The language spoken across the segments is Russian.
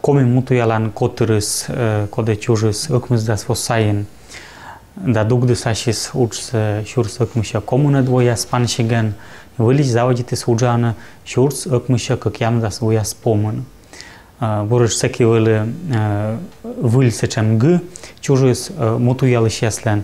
Коми мутуялан котырыс, коде чужыс, ыкмыздас восайын, да дугдысашис учс шурс ыкмыша коммуна двоя спаншиген, вылич заводитис уджана шурс ыкмыша как ямдас двоя спомын. Бурыш секи выль сечем г, чужыс мутуялыш яслен.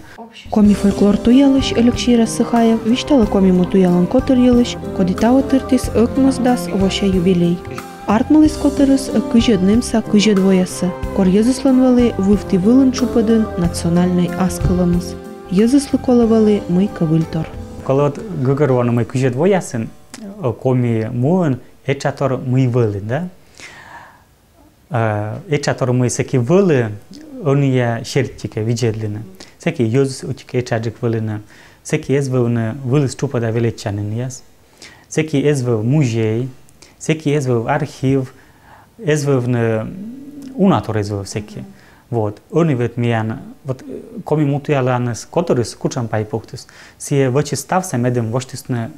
Коми фольклор туялыш Алексей Рассыхаев, виштала коми мутуялан котыр ялыш, кодитау тыртис ыкмыздас воша юбилей. Артмалыс котырыс кыжеднемса кыжедвоясы. Кор езысланвалы вывти вылын чупадын национальный аскыламыз. Езыслы коловалы мый кавыльтор. Колот гыгырваны мый кыжедвоясын, коми муын эчатор мый вылы, да? Эчатор мый секи вылы, он я шертике виджедлины. Секи езыс утике эчаджик вылыны. Секи эзвылны вылыс чупада величанын яс. Секи эзвыл музей. Всеки ездил архив, ездил унатор ездил всеки. Вот. Они ведь меня, вот, коми мутуяланес, который скучам пайпухтус, сие вычистав се медем воштисне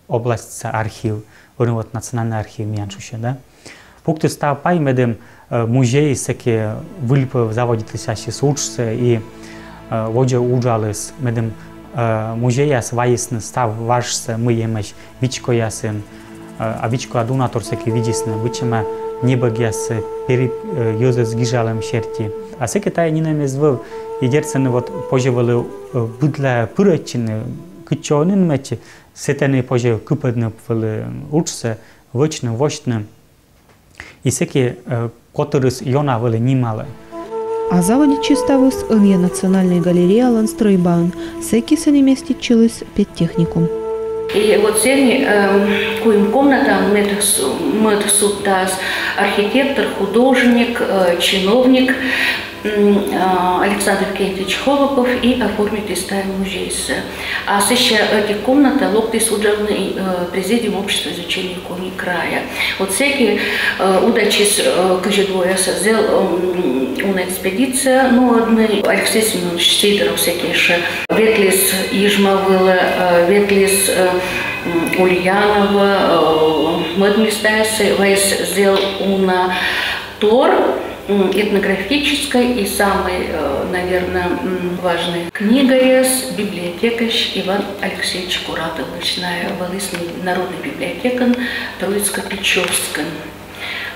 область архив, они вот национальный архив меня чуще, да. Пухтус став пай медем музей всеки выльпы заводитесь учse и воде уджалес медем музея сваисне став важse мы емеш вичко ясен. A vičko a donator se ki vidisne, vičema nebagjas peri jozes gižalem šerti. A se ki taj ninem ezvil, jedercene вот пожевали быдла пырачины, кычонын мечи, сетene пожев кыпадны вали учse, вочны, вочны. И се ki которыс йона вали нималы. А заводичи ставыс ынья национальной галереи алан стройбаун, секи се не местичилыс педтехникум. И вот сегодня коим комнатам мы сутас архитектор, художник, чиновник Александр Кентович Холопов и оформит истай музей. А сейчас эти комнаты локтис удобный президиум общества изучения иконы края. Вот всякие удачи с кожедвоя создал una экспедиция, ну одни Алексей Семенович Сидоров всякие же Ветлис Ижмавыла, Ветлис Ульянова, Мадмистайсы, Вайс сделал уна тор этнографической и самой, наверное, важной книгой с библиотекарь Иван Алексеевич Куратович на Волынской народной библиотеке Троицко-Печорской.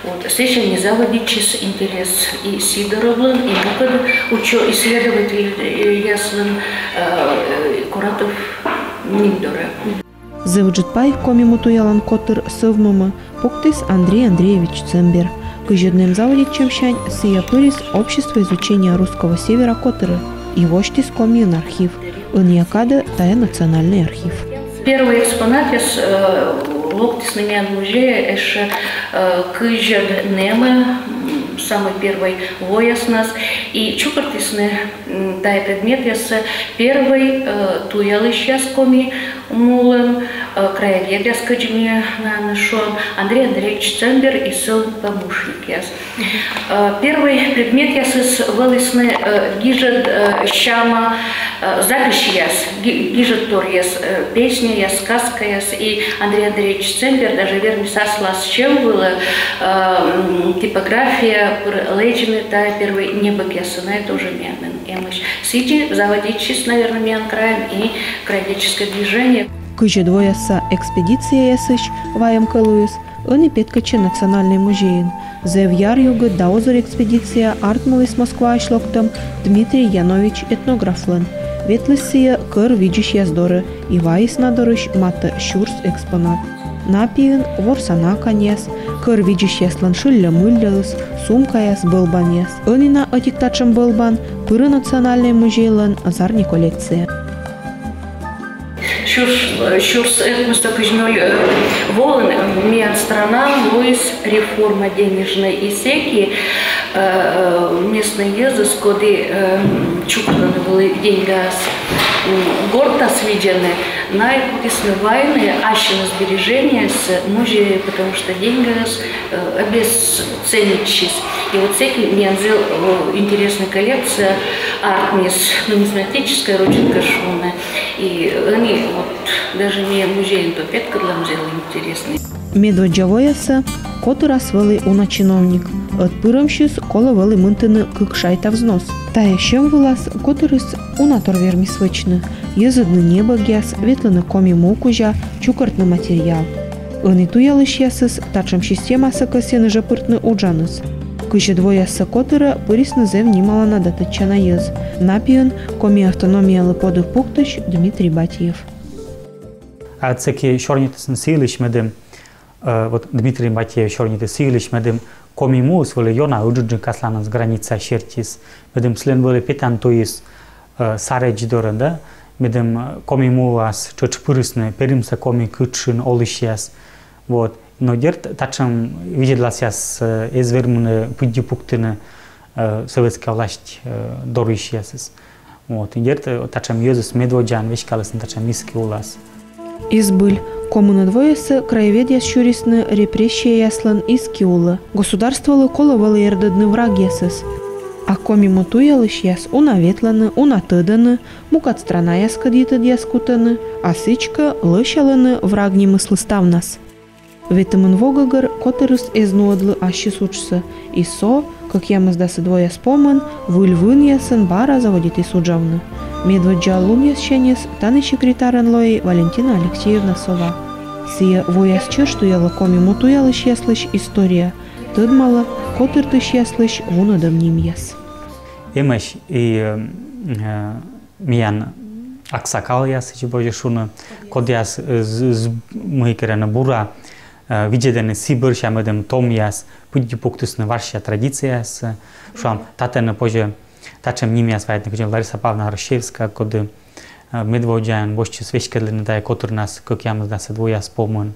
Вот. Сейчас не заводить интерес и Сидоровлан, и Букад, исследователь Яслан, Куратов Ниндора. Заводжитпай коми мутуялан котыр сывмыма Пуктис Андрей Андреевич Цембер. Кыжедным заводичем щань сия-пырис общество изучения русского севера Котыры и воштис комьен архив. Иньякада тая национальный архив. Первый экспонат из локтис намян музея это кыжеднемы, самый первый вояс нас, и чукартисны тай предмет ясы первый туялыш яскоми мулым, краевед яскаджими нашел Андрей Андреевич Цембер и сын помощник яс. Первый предмет ясы вылысны гижет щама запись яс, гижет тор яс, песня яс, сказка яс, и Андрей Андреевич Цембер даже верно сослас чем было типография лечены та первый небок ясына тоже мянен эмыш. Сити заводить, наверное, мян краем и краеведческое движение. Кыжедвояса экспедиция ясыш ваем калуис, они петкаче национальный музей. За в яр юга даузор экспедиция артмалис Москва шлоктом Дмитрий Янович этнографлан. Ветлысия кыр видишь яздоры и ваис надорыш мата шурс экспонат. Напиен ворсана конец, кыр видишь яслан шилля мыллялыс, сумка яс былбан яс. Онина отиктачем былбан, пыры национальный музейлан азарни коллекция. Шурс этноса кыжнёль волны, миян страна, луис реформа денежной и секи, местные езы, скоды чуканы были деньгас, горта свидены, наипутисны войны, ащины сбережения с музея, потому что деньгас обесценичись. И вот всякий мне взял интересная коллекция, артмис, нумизматическая родинка шуна. И они вот даже мне музей то петка для взял интересный. Медводжавояса который свели уна чиновник. Отпырамщис коло вели мынтыны кыкшайта взнос. Тая щем вылаз, который уна торверми свычны. Езыдны небо гяс, ветлыны коми мокужа, чукартны материал. Они туялыш ясыс, тачам система сакасены жапыртны уджаныс. Кыше двоясы котыра пырисны зев нимала надатычана ез. Напиен коми автономиялы подых пуктыш Дмитрий Батьев. А цеки шорнитысын сыйлыш медем, вот Дмитрий Батьев шорниты сыйлыш медем, коми мус вылы йона уджуджин касланын с граница шертис, медем слен вылы петан туис саредж дорында, медем коми муас чоч пырысны, перимса коми кычын олышяс, вот. Но дерт тачам виделасяс эзвермуны пыдди пуктыны советская власть дорышясыз. Вот. И дерт тачам йозус медводжан вешкалысын тачам миски улас. Избыль. Коммуна двоесы краеведяс щурисны репрессия яслан из киулы. Государстволы коловалы ердыдны враг ясыз. А коми мутуялыш яс унаветланы, унатыданы, мукат страна яскадиты яскутаны, а сычка лыщалыны враг немыслы ставнас. Ветымын вогагар котырыс эзнуадлы ащы сучсы, и со, как ямыздасы двоя спомын, выльвын ясын бара заводит и суджавны. Медводжа лум ясченес, таны секретарен лои Валентина Алексеевна Сова. Сия вояс чешту яла коми мутуялыш яслыш история, тыдмала котыртыш яслыш вунадым ним яс. Эмеш и миян аксакал ясыч боже шуны, код яс мыйкерена бура, видедены Сибир, шамедем том яс, пыдди пуктысны варшя традиция яс, шуам татена поже тачем ним яс вайтны, кудем Лариса Павловна Рощевска, коды медводжан, бошчи свечкедлины дай котыр нас, как ямыздасы двоя спомын,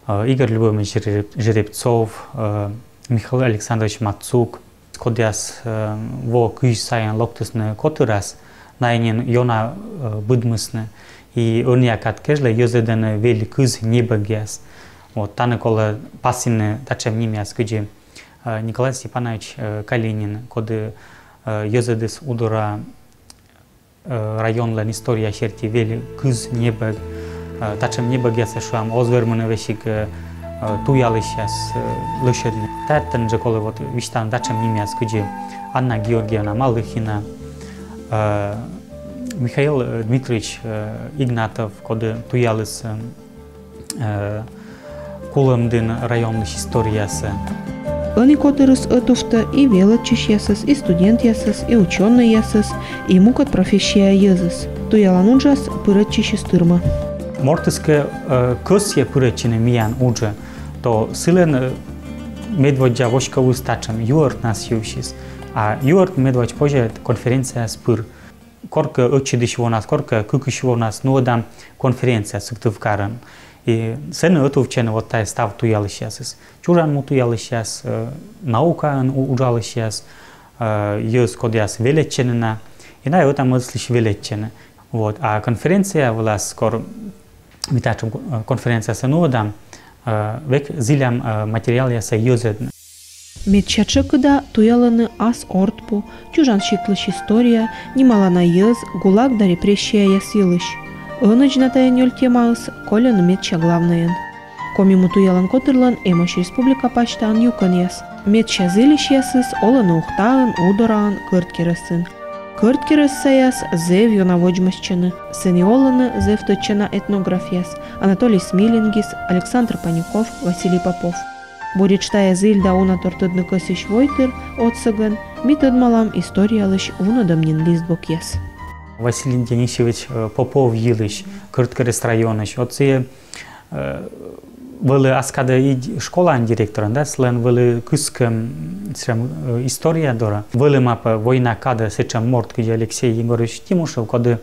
Игорь Любович Жеребцов, Михаил Александрович Мацук, код яс во кыш саян локтысны котыр раз, найнен йона быдмысны, и он якат кежле йозедены вели кыз небо гяс. Вот, таны кола пассивны тачем ним яс, где Николай Степанович Калинин, коды йозедес удора районлан история шерти вели кыз небо, тачем небо гяс, шуам озвермыны вешик туялыш яс лышедны. Таттан же кола вот виштан тачем ним яс, где Анна Георгиевна Малыхина, Михаил Дмитриевич Игнатов, коды туялыс Кулымдын районлыш историясы. Они котырыс ытуфта и велотчиш ясыз, и студент ясыз, и ученый ясыз, и мукат профессия езыз. Туялан уджас пырытчиши стырма. Мортыске көсье пырытчины миян уджа, то сылен медводжа вошкову стачам юарт нас ювшис, а юарт медводж позже конференция спыр. Корка очидиш вонас, корка кукиш вонас, но дам конференция сыктывкаран. И сены отувчены вот тай став туялыш ясыз. Чуран му туялыш яс, наука уджалыш яс, йоз код яс велетченена, и на это мыслишь велетчены. Вот. А конференция влас скоро, витачем конференция сенудам, век зилям материал яса йозедны. Медчачыкыда туялыны ас ортпу, чужан шиклыш история, немалана йыз, гулаг да репрессия ясилыш. Ынычнатайын өлтемағыз, коляны медча главныйын. Коми мутуялан котырлан Эмош республика пачтан юкан яс. Медча зылиш ясыз, оланы ухтағын, удораан, кырткерысын. Кырткерыssa яс, зев юнаводжмасчыны. Сыни оланы зев тычына этнографияс. Анатолий Смилингис, Александр Паников, Василий Попов. Боричтая зыльда уна тортыдны кысыш войтыр, отсыгын, митыдмалам историялыш вунадымнин листбок яс. Василий Денисович Попов Йылыш, Кырткерес районыш. Отцы были аскада и школан директором, да, слен были кыском история дора. Были мапа война када сечам морт, где Алексей Егорович Тимушев, когда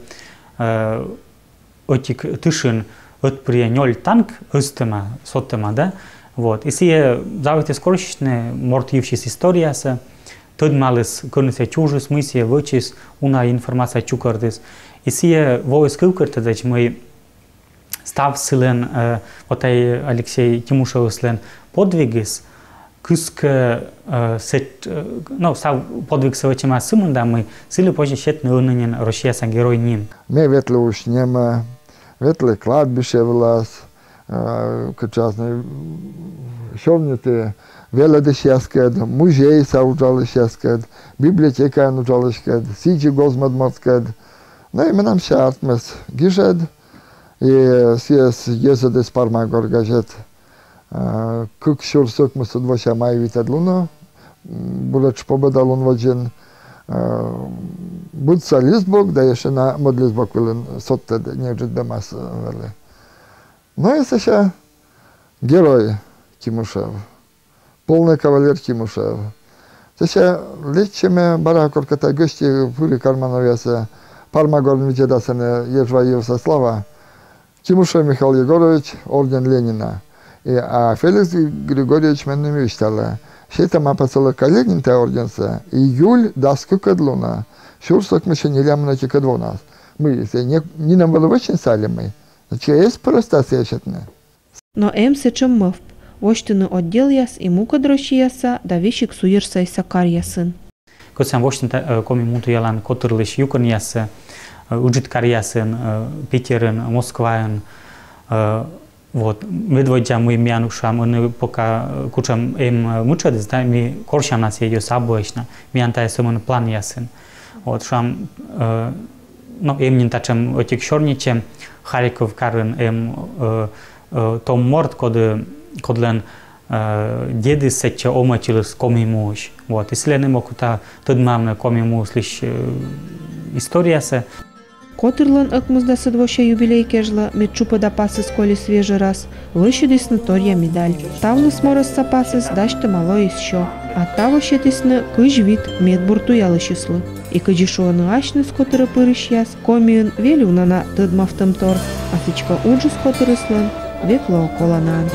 отик тышин отпринял танк остема, сотема, да, вот. И сие завите скорочные морт евшись история са. Тăd males când se ciujus mâsie văcis una informația ciucărdes. И сие вои скылкărtă, deci мы став силен отай Алексей Тимушев слен подвигис кысcă ну став подвиг să văcema sămân, dar мы сили позже щет неунынен Россия са герой нин. Ме ветле уж нема, ветле кладбище влас, качазный шовнити веледещескед, музей сауджалищескед, библиотека нуджалышкед, сичи гозмадмоткед. Ну и мы нам ще артмес гижед, и съес езедес пармагор газет. Кук шурсок мы судвося май витед луно, булеч победа лун воджен. Будца листбок, да еще на модлизбок вилен соттед, не жит бемас вели. Ну и еще герой Тимушев, полный кавалер Тимушев. Еще лечиме баракор, когда гости пули кармановеса, пармагорн витедасене ежваевса слава, Тимушев Михаил Егорович, орден Ленина. А Феликс Григорьевич мене мечтала. Ще там апостол Калинин те орденса, июль даску кадлуна. Шурсок мы ще не лямна ті кадвонас. Мы, не нам было очень сали мы. Значит, есть просто сечетне. Но сечем мъв. Воштыны отдел яс и мука дрощияса, да вишик суирса и сакарьясын. Кот сам воштын коми муту ялан котырлыш юкын ясы, уджиткар ясын, Питерын, Москваын, вот, медводя мы мянушам, он пока кучам мучадис, да, ми коршам нас ее сабоечна, мянтая сумын план ясын. Вот, шам, ну, не тачем отик шорничем, Харьков карын том морд, кодлен деды сече омачилыс коми муж. Вот, если не могу та тот мамна коми муж лишь историясы. Котырлан ыкмызда сыдвоща юбилей кежла, медчупа да пасыс коли свежий раз, лыщудисны торья медаль. Тавлы сморос сапасыс дашты мало еще, а таво щетисны кыж вид медбурту ялыщыслы. И кыжишуаны ашны скотыры пырыш яс, комиын велюнана тыдмафтым тор, а сычка уджы скотырыслын векло околанан.